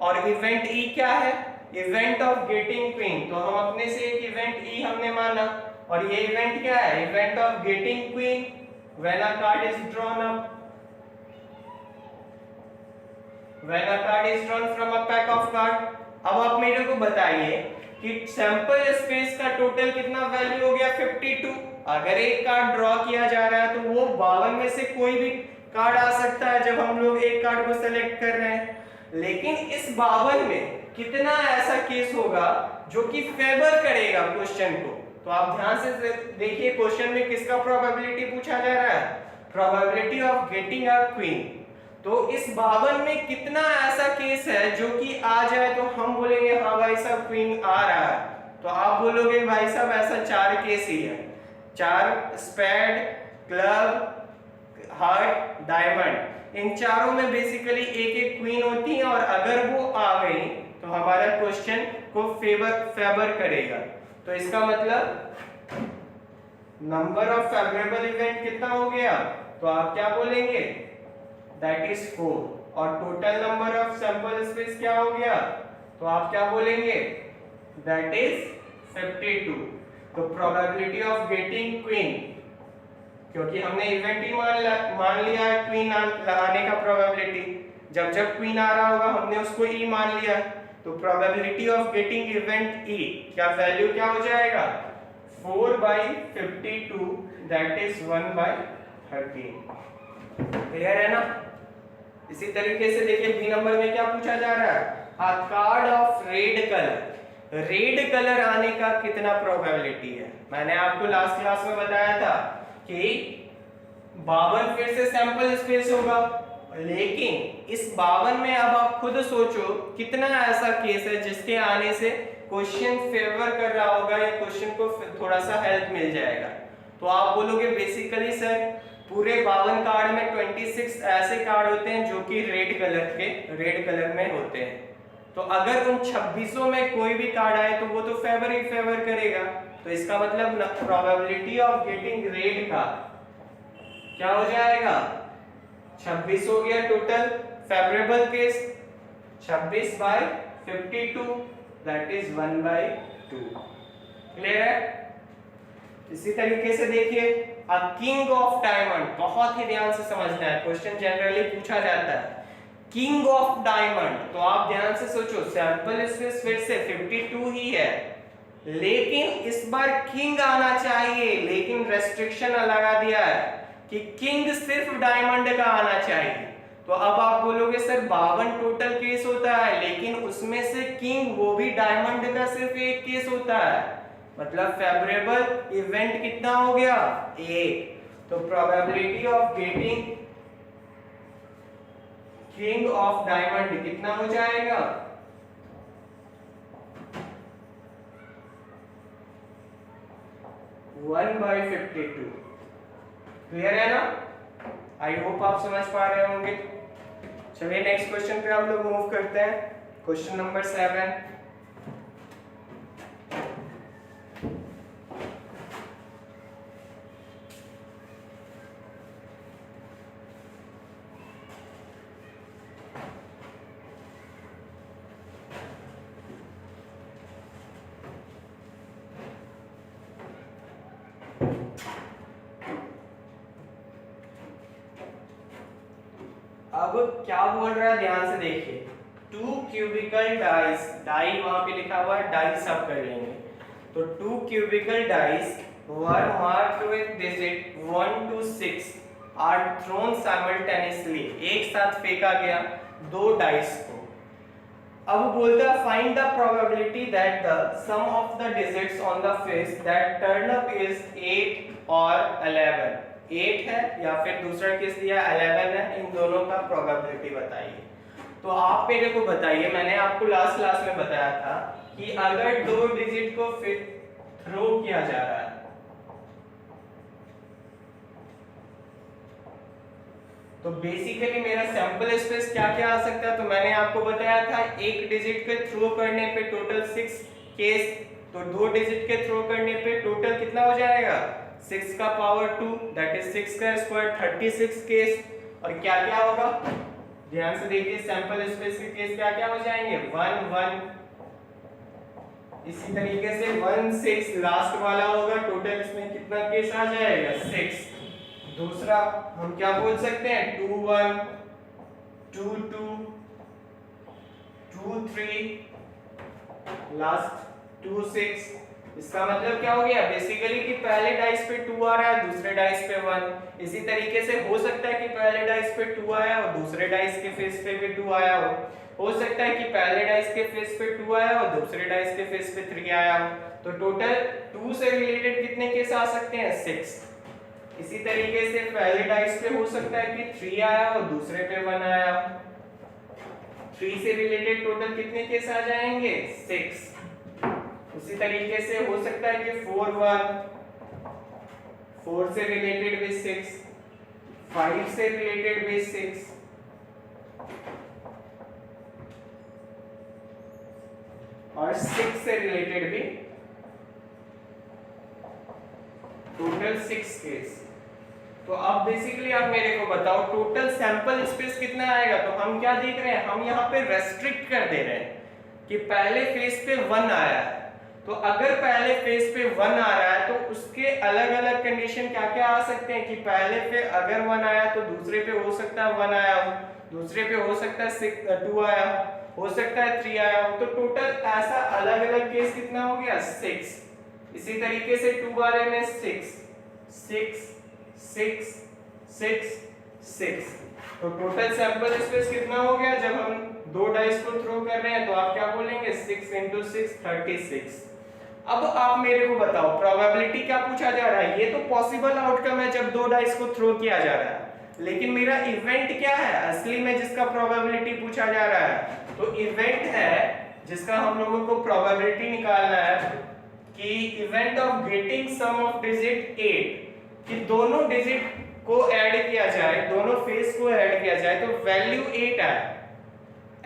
और इवेंट E क्या है, इवेंट ऑफ गेटिंग क्वीन। तो हम अपने से एक इवेंट E हमने माना और ये इवेंट क्या है, event of getting queen when a card is drawn up, when a card is drawn from a pack of card. अब आप मेरे को बताइए कि सैंपल स्पेस का टोटल कितना वैल्यू हो गया 52। अगर एक कार्ड ड्रॉ किया जा रहा है तो वो 52 में से कोई भी कार्ड आ सकता है जब हम लोग एक कार्ड को सेलेक्ट कर रहे हैं, लेकिन इस 52 में कितना ऐसा केस होगा जो कि फेवर करेगा क्वेश्चन को। तो आप ध्यान से देखिए क्वेश्चन में किसका प्रोबेबिलिटी पूछा जा रहा है, probability of getting a queen. तो इस 52 में कितना ऐसा केस है जो कि आ जाए तो हम बोलेंगे हाँ भाई साहब क्वीन आ रहा है। तो आप बोलोगे भाई साहब ऐसा 4 केस ही है, 4 स्पेड क्लब हार्ट डायमंड, इन चारों में बेसिकली एक एक क्वीन होती है और अगर वो आ गई तो हमारा क्वेश्चन को फेवर करेगा। तो इसका मतलब नंबर ऑफ फेवरेबल इवेंट कितना हो गया, तो आप क्या बोलेंगे दैट इज 4, और total number of sample space क्या हो गया, तो आप क्या बोलेंगे दैट इज 52। तो प्रोबेबिलिटी ऑफ गेटिंग क्वीन, क्योंकि हमने इवेंट ही मान लिया है क्वीन आने का प्रोबेबिलिटी, जब जब क्वीन आ रहा होगा हमने उसको ई मान लिया, तो probability of getting event E क्या वैल्यू क्या हो जाएगा 4/52 दैट इज 1/13। क्लियर है ना। इसी तरीके से देखिए बी नंबर में क्या पूछा जा रहा है, अ card of red colour, red colour आने का कितना प्रोबेबिलिटी है। मैंने आपको लास्ट क्लास में बताया था कि 52 फिर से सैंपल स्पेस होगा, लेकिन इस 52 में अब आप खुद सोचो कितना ऐसा केस है जिसके आने से क्वेश्चन फेवर कर रहा होगा या क्वेश्चन को थोड़ा सा हेल्प मिल जाएगा। तो आप बोलोगे बेसिकली सर पूरे 52 कार्ड में 26 ऐसे कार्ड होते हैं जो कि रेड कलर में होते हैं। तो अगर उन 26 में कोई भी कार्ड आए तो वो तो फेवर ही फेवर करेगा। तो इसका मतलब प्रोबेबिलिटी ऑफ गेटिंग रेड का क्या हो जाएगा, 26 हो गया total favourable case, 26/52 that is 1/2। Clear है। इसी तरीके से देखिए अ किंग ऑफ डायमंड, बहुत ही ध्यान से समझना है, क्वेश्चन जनरली पूछा जाता है किंग ऑफ डायमंड। तो आप ध्यान से सोचो सैंपल स्पेस फिर से 52 ही है, लेकिन इस बार किंग आना चाहिए, लेकिन रेस्ट्रिक्शन लगा दिया है कि किंग सिर्फ डायमंड का आना चाहिए। तो अब आप बोलोगे सर 52 टोटल केस होता है, लेकिन उसमें से किंग वो भी डायमंड का सिर्फ एक केस होता है, मतलब फेवरेबल इवेंट कितना हो गया, 1। तो probability of getting king of diamond कितना हो जाएगा, 1/52। क्लियर है ना। आई होप आप समझ पा रहे होंगे। चलिए नेक्स्ट क्वेश्चन पे हम लोग मूव करते हैं, क्वेश्चन नंबर 7। अब क्या बोल रहा है ध्यान से देखिए, 2 क्यूबिकल डाइस, डाई वहां पे लिखा हुआ है, डाइस आप कर लेंगे। तो 2 cubical dice were marked with digit 1 to 6 are thrown simultaneously, एक साथ फेंका गया 2 डाइस को। अब बोलता है find the probability that the sum of the digits on the face that turn up is 8 और 11। 8 है या फिर दूसरा केस दिया 11 है, इन दोनों का प्रोबेबिलिटी बताइए। तो आप मेरे को बताइए, मैंने आपको लास्ट क्लास में बताया था कि अगर 2 डिजिट को फिर थ्रो किया जा रहा है तो बेसिकली मेरा सैंपल स्पेस क्या क्या आ सकता है। तो मैंने आपको बताया था एक डिजिट के थ्रो करने पे टोटल 6 केस, तो 2 डिजिट के थ्रो करने पे टोटल कितना हो जाएगा, 6 का पावर 2 दैट इज 6 का स्क्वायर, 36 केस। और क्या क्या होगा ध्यान से देखिए, सैंपल स्पेस के केस क्या क्या हो जाएंगे, 1 1, इसी तरीके से 1 6 लास्ट वाला होगा, टोटल इसमें कितना केस आ जाएगा, 6। दूसरा हम क्या बोल सकते हैं, 2 1 2 2 2 3 लास्ट 2 6। इसका मतलब क्या हो गया बेसिकली कि पहले डाइस पे 2 आ रहा है, दूसरे डाइस पे 1। इसी तरीके से हो सकता है कि पहले डाइस पे 2 आया और दूसरे डाइस के फेस पे भी 2 आया हो सकता है कि पहले डाइस के फेस पे 2 आया और दूसरे डाइस के फेस पे 3 आया हो। तो टोटल 2 से रिलेटेड कितने केस आ सकते हैं, 6। इसी तरीके से पहले डाइस पे हो सकता है कि 3 आया और दूसरे पे 1 आया। 3 से रिलेटेड टोटल कितने केस आ जाएंगे, 6। उसी तरीके से हो सकता है कि 4 1, 4 से रिलेटेड भी 6, 5 से रिलेटेड भी 6, और 6 से रिलेटेड भी टोटल 6 केस। तो अब बेसिकली आप मेरे को बताओ टोटल सैंपल स्पेस कितना आएगा। तो हम क्या देख रहे हैं, हम यहाँ पे रेस्ट्रिक्ट कर दे रहे हैं कि पहले फेज पे 1 आया है। तो अगर पहले फेज पे 1 आ रहा है तो उसके अलग अलग कंडीशन क्या क्या आ सकते हैं कि पहले पे अगर 1 आया तो दूसरे पे हो सकता है 1 आया हो, दूसरे पे हो सकता है 2 आया हो सकता है 3 आया हो। तो टोटल ऐसा अलग अलग केस कितना हो गया, 6। इसी तरीके से 2 वाले में 6 6 6 6 6। तो टोटल सैंपल स्पेस कितना हो गया? जब हम 2 डाइस को थ्रो कर रहे हैं तो आप क्या बोलेंगे? 6 × 6 36। अब आप मेरे को बताओ प्रोबेबिलिटी क्या पूछा जा रहा है? ये तो पॉसिबल आउटकम है जब 2 डाइस को थ्रो किया जा रहा है, लेकिन मेरा इवेंट क्या है असली में जिसका प्रोबेबिलिटी पूछा जा रहा है? तो इवेंट है जिसका हम लोगों को प्रोबेबिलिटी निकालना है कि event of getting sum of digit 8, कि दोनों डिजिट को ऐड किया जाए, दोनों फेस को ऐड किया जाए तो वैल्यू 8 आए।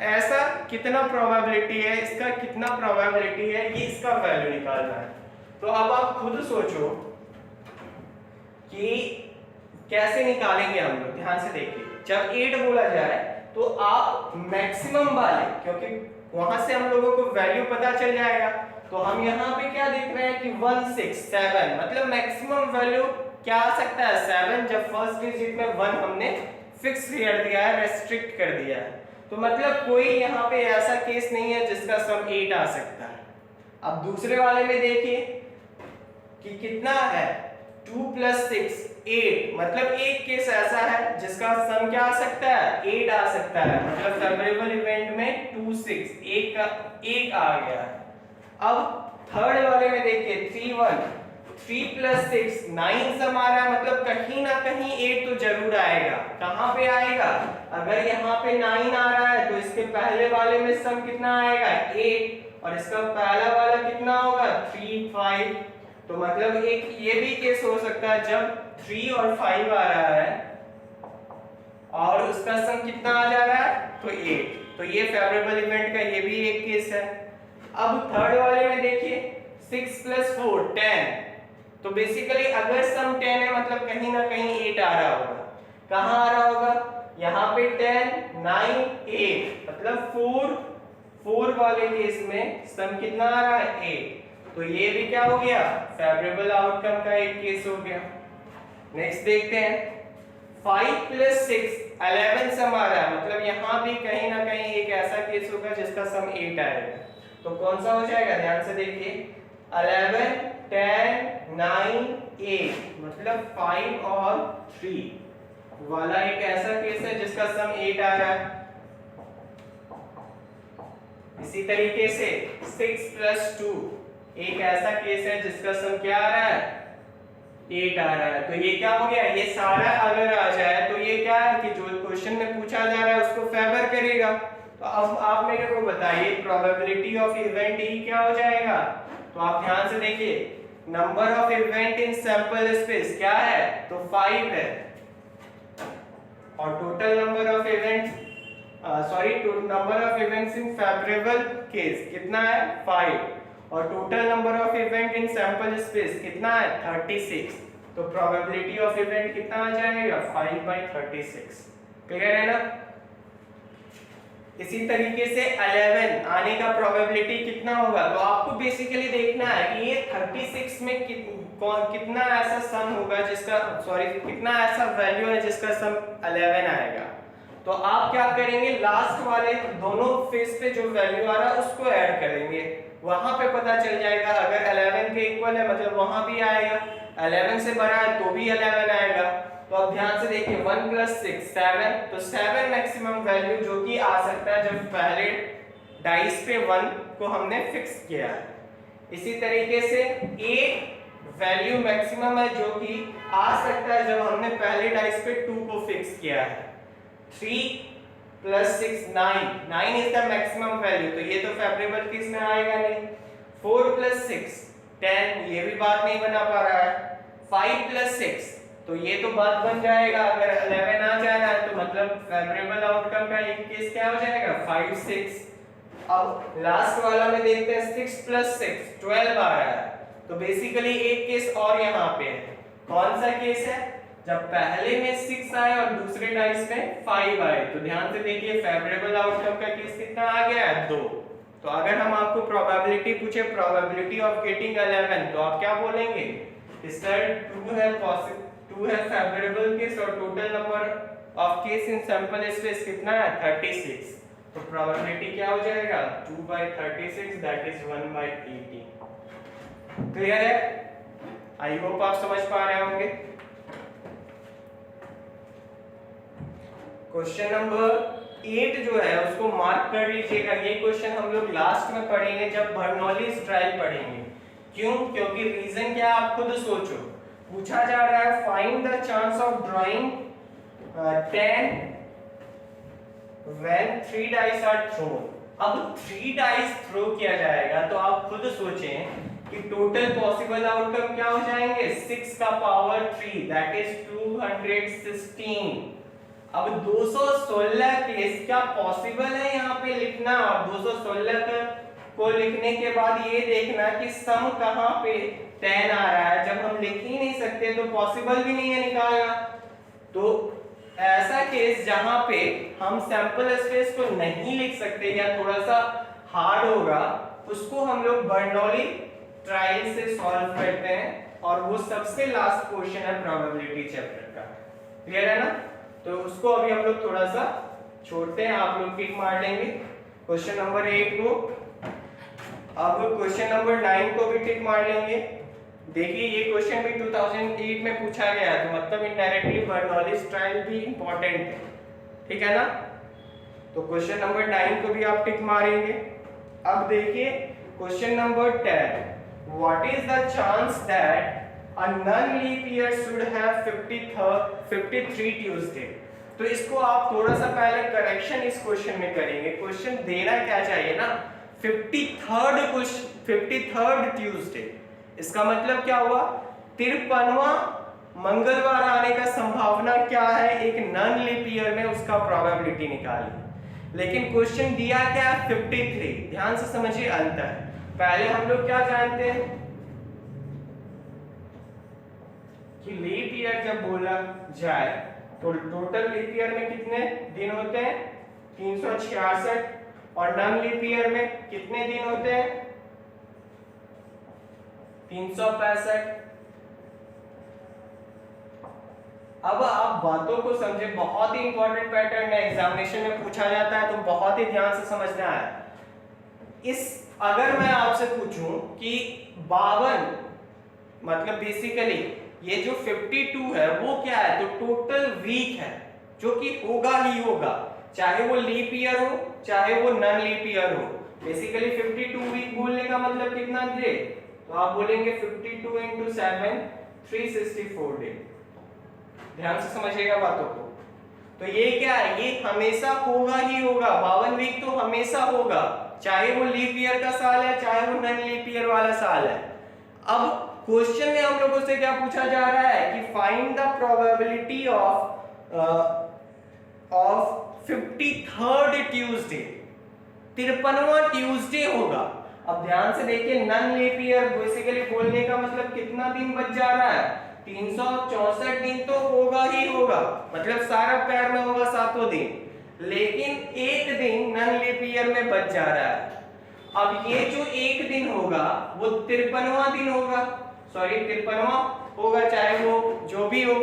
ऐसा कितना प्रोबेबिलिटी है, इसका कितना प्रोबेबिलिटी है, ये इसका वैल्यू निकालना है। तो अब आप खुद सोचो कि कैसे निकालेंगे हम लोग। ध्यान से देखिए, जब 8 बोला जाए तो आप मैक्सिमम वाले, क्योंकि वहां से हम लोगों को वैल्यू पता चल जाएगा, तो हम यहाँ पे क्या देख रहे हैं कि 1 6 7, मतलब मैक्सिमम वैल्यू क्या आ सकता है? 7। जब फर्स्ट डिजिट में 1 हमने फिक्स कर दिया है, रेस्ट्रिक्ट कर दिया है, तो मतलब कोई यहाँ पे ऐसा केस नहीं है जिसका सम 8 आ सकता है। अब दूसरे वाले में देखिए कि कितना है, 2 + 6 8, मतलब एक केस ऐसा है जिसका सम क्या आ सकता है? 8 आ सकता है, मतलब फेवरेबल इवेंट में 2 6 1 का 1 आ गया है। अब थर्ड वाले में देखिए 3 1, 3 + 6 9 सम आ रहा है, मतलब कहीं ना कहीं 8 तो जरूर आएगा। कहां पे आएगा? अगर यहाँ पे 9 आ रहा है तो इसके पहले वाले में सम कितना आएगा? 8, और इसका पहला वाला कितना होगा? 3 5। तो मतलब एक ये भी केस हो सकता है जब 3 और 5 आ रहा है और उसका सम कितना आ जा रहा है? तो 8। तो ये फेवरेबल इवेंट का ये भी एक केस है। अब थर्ड वाले में देखिए 6 + 4 10, तो बेसिकली अगर सम 10 है मतलब कहीं ना कहीं 8 आ रहा होगा। कहां आ रहा होगा? यहाँ पे 10 9 8, मतलब 4 वाले केस में सम कितना आ रहा है? 8। तो ये भी क्या हो गया? फेवरेबल आउटकम का एक केस हो गया। नेक्स्ट देखते हैं 5 + 6 11 सम आ रहा है, मतलब यहाँ भी कहीं ना कहीं एक ऐसा केस होगा जिसका सम 8 आएगा। तो कौन सा हो जाएगा? ध्यान से देखिए 11 10 9 8, मतलब 5 और 3 वाला एक ऐसा केस है जिसका सम 8 आ रहा है। इसी तरीके से 6 + 2 एक ऐसा केस है जिसका सम क्या आ रहा है? 8 आ रहा है। तो ये क्या हो गया? ये सारा अगर आ जाए तो ये क्या है कि जो क्वेश्चन में पूछा जा रहा है उसको फेवर करेगा। तो अब आप मेरे को बताइए प्रोबेबिलिटी ऑफ इवेंट ई क्या हो जाएगा? तो आप ध्यान से देखिए, number of event in sample space क्या है? तो 5 है, और total number of events number of events in favourable case कितना है? 5, और total number of event in sample space कितना है? 36। तो प्रोबेबिलिटी ऑफ इवेंट कितना आ जाएगा? 5/36। क्लियर है ना? इसी तरीके से 11 आने का प्रोबेबिलिटी कितना होगा? तो आपको बेसिकली देखना है कि ये 36 में कितना ऐसा सम होगा जिसका कितना ऐसा वैल्यू है जिसका सम 11 आएगा। तो आप क्या करेंगे? लास्ट वाले दोनों फेस पे जो वैल्यू आ रहा है उसको ऐड करेंगे, वहां पे पता चल जाएगा। अगर 11 के इक्वल है मतलब वहां भी आएगा, 11 से बड़ा है तो भी 11 आएगा। तो अब ध्यान से देखिए 1 + 6 7, तो 7 मैक्सिमम वैल्यू जो कि आ सकता है जब पहले डाइस पे 1 को हमने फिक्स किया है। इसी तरीके से 8 वैल्यू मैक्सिमम है जो कि आ सकता है जब हमने पहले डाइस पे 2 को फिक्स किया है। 3 + 6 9 इज द मैक्सिमम वैल्यू, तो ये तो फेवरेबल केस में आएगा नहीं। 4 + 6 10, ये भी बात नहीं बना पा रहा है। 5 + 6, तो ये तो बात बन जाएगा। अगर 11 आ जा रहा है तो मतलब फेवरेबल आउटकम का एक केस क्या हो जाएगा? 5 6। अब लास्ट वाला में देखते हैं 6 + 6 12 आ रहा है, तो बेसिकली एक केस और यहाँ पे है। कौन सा केस है? जब पहले में 6 आए और दूसरे डाइस में 5 आए। तो ध्यान से देखिए फेवरेबल आउटकम का केस कितना आ गया है? 2। तो अगर हम आपको प्रोबेबिलिटी पूछे, प्रोबेबिलिटी ऑफ गेटिंग 11, तो आप क्या बोलेंगे? सर 2 है फेवरेबल केस और total number of case in sample space कितना है? 36। तो प्रोबेबिलिटी क्या हो जाएगा? 2/36, दैट इज 1/80। क्लियर है? आई होप आप समझ पा रहे होंगे। क्वेश्चन नंबर 8 जो है उसको मार्क कर लीजिएगा। ये क्वेश्चन हम लोग लास्ट में पढ़ेंगे जब बर्नौलीज ट्रायल पढ़ेंगे। क्यों? क्योंकि रीजन क्या है आप खुद सोचो। पूछा जा रहा है find the chance of drawing 10 when 3 dice are thrown। अब 3 डाइस थ्रो किया जाएगा तो आप खुद सोचें कि टोटल पॉसिबल आउटकम क्या हो जाएंगे 6 का पावर 3 दैट इज 216। अब 216 केस क्या पॉसिबल है यहाँ पे लिखना, और 216 को लिखने के बाद ये देखना कि सम कहाँ पे 10 आ रहा है। जब हम लिख ही नहीं सकते तो पॉसिबल भी नहीं है निकालना। तो ऐसा केस जहां पे हम सैंपल स्पेस को नहीं लिख सकते या थोड़ा सा हार्ड होगा, उसको हम लोग बर्नौली ट्रायल से सॉल्व करते हैं, और वो सबसे लास्ट क्वेश्चन है प्रोबेबिलिटी चैप्टर का। क्लियर है ना? तो उसको अभी हम लोग थोड़ा सा छोड़ते हैं, आप लोग टिक मार लेंगे क्वेश्चन नंबर 8 को। अब क्वेश्चन नंबर 9 को भी टिक मार लेंगे। देखिए ये क्वेश्चन भी 2008 में पूछा गया है, तो मतलब इनडायरेक्टली बर्नौलीज ट्रायल भी इंपॉर्टेंट है। ठीक है ना? तो क्वेश्चन नंबर 9 को भी आप टिक मारेंगे। अब देखिए question number 10, what is the chance that a non-leap year should have 53 Tuesday. तो इसको आप थोड़ा सा पहले करेक्शन इस क्वेश्चन में करेंगे। क्वेश्चन देना क्या चाहिए ना 53rd ट्यूसडे। इसका मतलब क्या हुआ 53वां मंगलवार आने का संभावना क्या है एक नॉन लीप ईयर में, उसका प्रोबेबिलिटी निकालिए। लेकिन क्वेश्चन दिया क्या 53। ध्यान से समझिए अंतर। पहले हम लोग क्या जानते हैं कि लीप ईयर जब बोला जाए तो टोटल लीप ईयर में कितने दिन होते हैं 366, और नॉन लीप ईयर में कितने दिन होते हैं 365। अब आप बातों को समझे, बहुत ही इंपॉर्टेंट पैटर्न है, एग्जामिनेशन में पूछा जाता है तो बहुत ही ध्यान से समझना है। इस अगर मैं आपसे पूछूं कि 52 मतलब बेसिकली ये जो 52 है वो क्या है, तो टोटल वीक है जो कि होगा ही होगा, चाहे वो लीप ईयर हो चाहे वो नॉन लीप ईयर हो। बेसिकली 52 वीक बोलने का मतलब कितना डे, तो आप बोलेंगे 52 into 7 364 डे। ध्यान से समझिएगा बातों को। तो ये क्या है, ये हमेशा होगा ही होगा, 52 वीक तो हमेशा होगा, चाहे वो लीप ईयर का साल है चाहे वो नॉन लीप ईयर वाला साल है। अब क्वेश्चन में हम लोगों से क्या पूछा जा रहा है कि find the probability of 53rd Tuesday. 53वां ट्यूसडे होगा। अब ध्यान से देखिए नॉन लीप ईयर बेसिकली बोलने का मतलब कितना दिन बच जा रहा है 364 दिन तो होगा ही होगा, मतलब सारा पैर में होगा 7 दिन, लेकिन एक दिन नॉन लीप ईयर में बच जा रहा है। अब ये जो एक दिन होगा वो 53वां दिन होगा, सॉरी 53वां होगा, चाहे वो जो भी हो।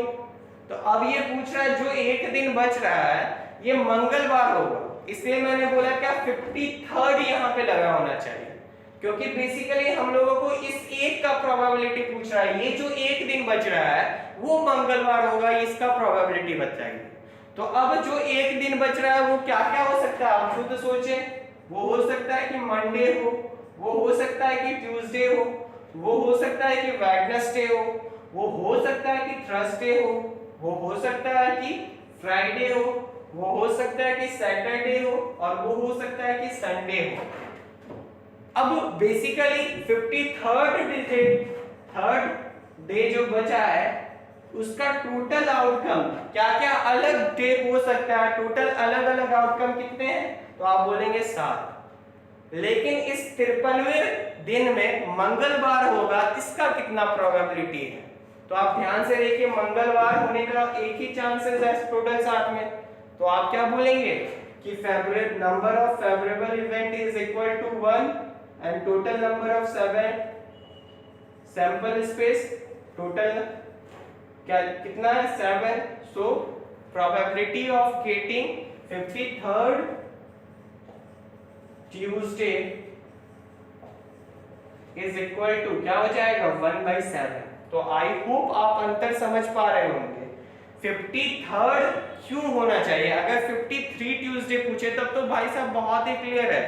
तो अब ये पूछ रहा है जो एक दिन बच रहा है ये मंगलवार होगा, इसलिए मैंने बोला क्या 53rd यहाँ पे लगा होना चाहिए, क्योंकि बेसिकली हम लोगों को इस एक का प्रोबेबिलिटी पूछ रहा है। ये जो एक दिन बच रहा है वो मंगलवार होगा, इसका प्रोबेबिलिटी बच जाएगी। तो अब जो एक दिन बच रहा है वो क्या क्या हो सकता है आप खुद सोचें। वो हो सकता है कि मंडे हो, वो हो सकता है कि ट्यूसडे हो, वो हो सकता है कि वेडनेसडे हो, वो हो सकता है कि थर्सडे हो, वो हो सकता है कि फ्राइडे हो, वो हो सकता है कि सैटरडे हो, और वो हो सकता है कि संडे हो। अब बेसिकली 53rd डे जो बचा है उसका टोटल आउटकम क्या क्या अलग डे हो सकता है, टोटल अलग अलग आउटकम कितने हैं, तो आप बोलेंगे 7। लेकिन इस 53वें दिन में मंगलवार होगा, इसका कितना प्रोबेबिलिटी है, तो आप ध्यान से देखिए मंगलवार होने का एक ही चांसेस है टोटल 7 में। तो आप क्या बोलेंगे कि number of favourable event is equal to 1 and total number of 7 sample space total क्या कितना है 7। So probability of getting 53rd Tuesday is equal to क्या हो जाएगा 1/7। तो आई होप आप अंतर समझ पा रहे होंगे। 53rd क्यों होना चाहिए? अगर 53 ट्यूसडे पूछे तब तो भाई साहब बहुत ही क्लियर है।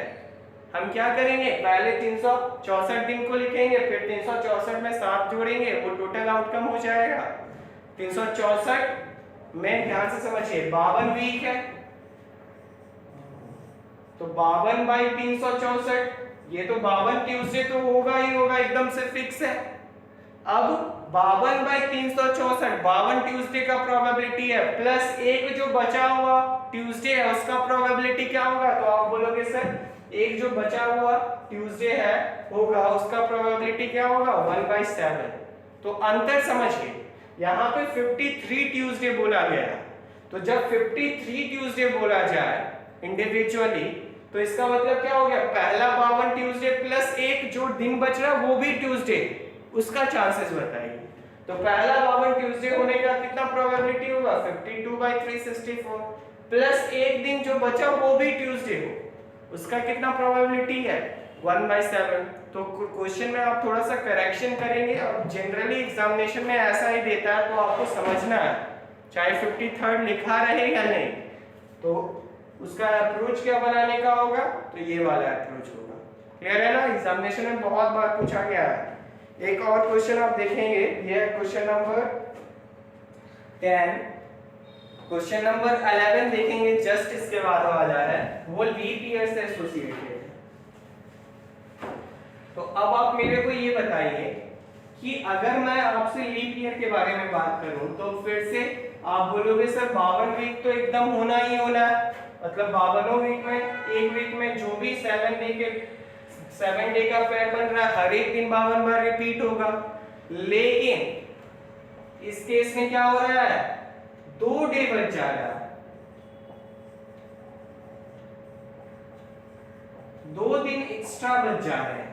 हम क्या करेंगे, पहले 364 दिन को लिखेंगे, फिर 364 में 7 जोड़ेंगे, वो टोटल आउटकम हो जाएगा। 364 में ध्यान से समझिए 52 वीक है, तो 52 बाई 364, ये तो 52 ट्यूसडे तो होगा ही होगा, एकदम से फिक्स है। अब 52 बाई 364 52 ट्यूसडे का प्रोबेबिलिटी है, प्लस एक जो बचा हुआ ट्यूसडे है उसका प्रोबेबिलिटी क्या होगा? तो आप बोलोगे सर एक जो बचा हुआ ट्यूसडे है होगा उसका प्रोबेबिलिटी क्या होगा? 1/7। तो अंतर समझिए, यहाँ पे 53 ट्यूसडे बोला गया, तो जब 53 ट्यूसडे बोला जाए इंडिविजुअली तो इसका मतलब क्या हो गया? पहला 52 ट्यूसडे प्लस एक जो दिन बच रहा वो भी ट्यूसडे, उसका चांसेस बताइए। तो पहला 52 ट्यूसडे होने का कितना प्रोबेबिलिटी होगा? 52/364 प्लस एक दिन जो बचा वो भी ट्यूसडे हो, उसका कितना प्रोबेबिलिटी है? 1/7। तो क्वेश्चन में आप थोड़ा सा करेक्शन करेंगे, और जनरली एग्जामिनेशन में ऐसा ही देता है, तो आपको समझना है चाहे 53rd लिखा रहे या नहीं, तो उसका अप्रोच क्या बनाने का होगा? तो ये वाला अप्रोच होगा। क्लियर है ना? एग्जामिनेशन में बहुत बार पूछा गया है। एक और क्वेश्चन आप देखेंगे, ये क्वेश्चन नंबर 10। क्वेश्चन नंबर 11 देखेंगे, जस्ट इसके बाद वाला है, वो लीप ईयर से एसोसिएटेड है। तो अब आप मेरे को ये बताइए कि अगर मैं आपसे लीप ईयर के बारे में बात करूं तो फिर से आप बोलोगे सर 52 वीक तो एकदम होना ही होना है, मतलब 52 वीक में एक वीक में जो भी 7 डे का पेयर बन रहा है हर एक दिन 52 बार रिपीट होगा। लेकिन इस केस में क्या हो रहा है? 2 डे बच जा रहा है, 2 दिन एक्स्ट्रा बच जा रहे हैं।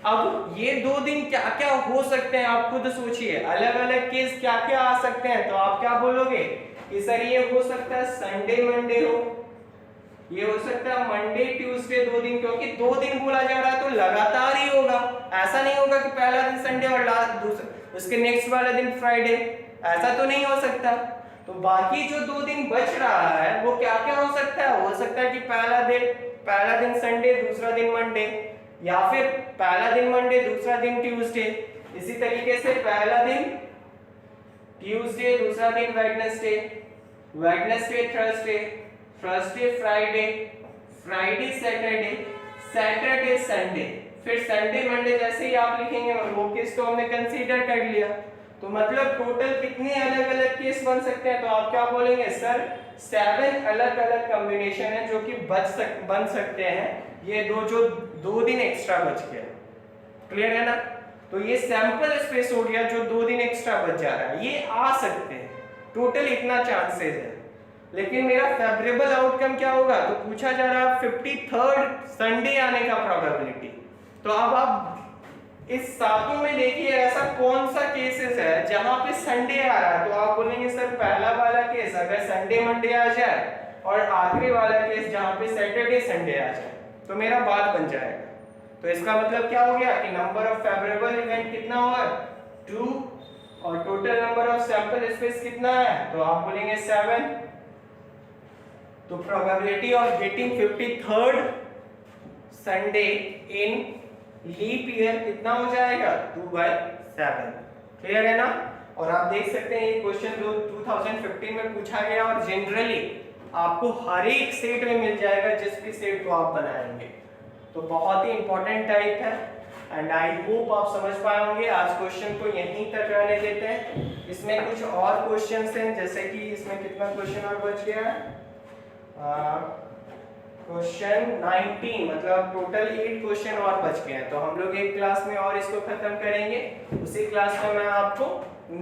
अब ये 2 दिन क्या क्या हो सकते हैं आप खुद सोचिए, अलग अलग केस क्या क्या आ सकते हैं। तो आप क्या बोलोगे कि सर ये हो सकता है संडे मंडे हो, ये हो सकता है मंडे ट्यूसडे 2 दिन, क्योंकि 2 दिन बोला जा रहा है तो लगातार ही होगा। ऐसा नहीं होगा कि पहला दिन संडे और दूसरा उसके नेक्स्ट वाला दिन फ्राइडे, ऐसा तो नहीं हो सकता। तो बाकी जो 2 दिन बच रहा है वो क्या क्या हो सकता है? हो सकता है कि पहला दिन संडे, दूसरा दिन मंडे, या फिर पहला दिन मंडे, दूसरा दिन ट्यूसडे। इसी तरीके से पहला दिन ट्यूसडे, दूसरा दिन Wednesday, Wednesday Thursday, Thursday Friday, Friday Saturday, Saturday Sunday, फिर संडे मंडे। जैसे ही आप लिखेंगे वो केस तो हमने कंसीडर कर लिया। तो मतलब टोटल कितने अलग अलग केस बन सकते हैं? तो आप क्या बोलेंगे सर 7 अलग अलग कॉम्बिनेशन है जो कि बन सकते हैं, ये जो 2 दिन एक्स्ट्रा बच गया। क्लियर है ना? तो ये सैंपल स्पेस हो गया जो 2 दिन एक्स्ट्रा बच जा रहा है, ये आ सकते हैं, टोटल इतना चांसेस है। लेकिन मेरा फेवरेबल आउटकम क्या होगा? तो पूछा जा रहा है 53rd संडे आने का प्रोबेबिलिटी। तो अब आप इस सातों में देखिए ऐसा कौन सा केसेस है जहां पे संडे आ रहा है। तो आप बोलेंगे सर पहला वाला केस अगर संडे मंडे आ जाए, और आखिरी वाला केस जहां पे सैटरडे संडे आ जाए, तो मेरा बात बन जाएगा। तो इसका मतलब क्या हो गया कि नंबर ऑफ फेवरेबल इवेंट कितना हुआ? 2, और total number of sample space कितना है? तो आप बोलेंगे 7। तो probability of getting 53rd Sunday in leap year कितना हो जाएगा? 2/7। क्लियर है ना? और आप देख सकते हैं ये क्वेश्चन जो 2015 में पूछा गया, और जनरली आपको हर एक सेट में मिल जाएगा जिस भी सेट को आप बनाएंगे। तो बहुत ही इंपॉर्टेंट टाइप है, एंड आई होप आप समझ पाए होंगे। आज क्वेश्चन को यहीं तक रहने देते हैं। इसमें कुछ और क्वेश्चंस हैं, जैसे कि इसमें कितना क्वेश्चन और बच गया है? क्वेश्चन 19, मतलब टोटल 8 क्वेश्चन और बच गए हैं। तो हम लोग एक क्लास में और इसको खत्म करेंगे। उसी क्लास में मैं आपको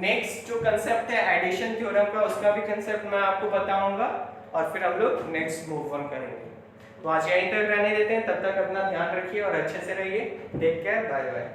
नेक्स्ट जो कंसेप्ट है एडिशन थ्योरम का, उसका भी कंसेप्ट मैं आपको बताऊंगा, और फिर हम लोग नेक्स्ट मूव ऑन करेंगे। तो आज यहीं तक रहने देते हैं, तब तक अपना ध्यान रखिए और अच्छे से रहिए। Take care, bye bye.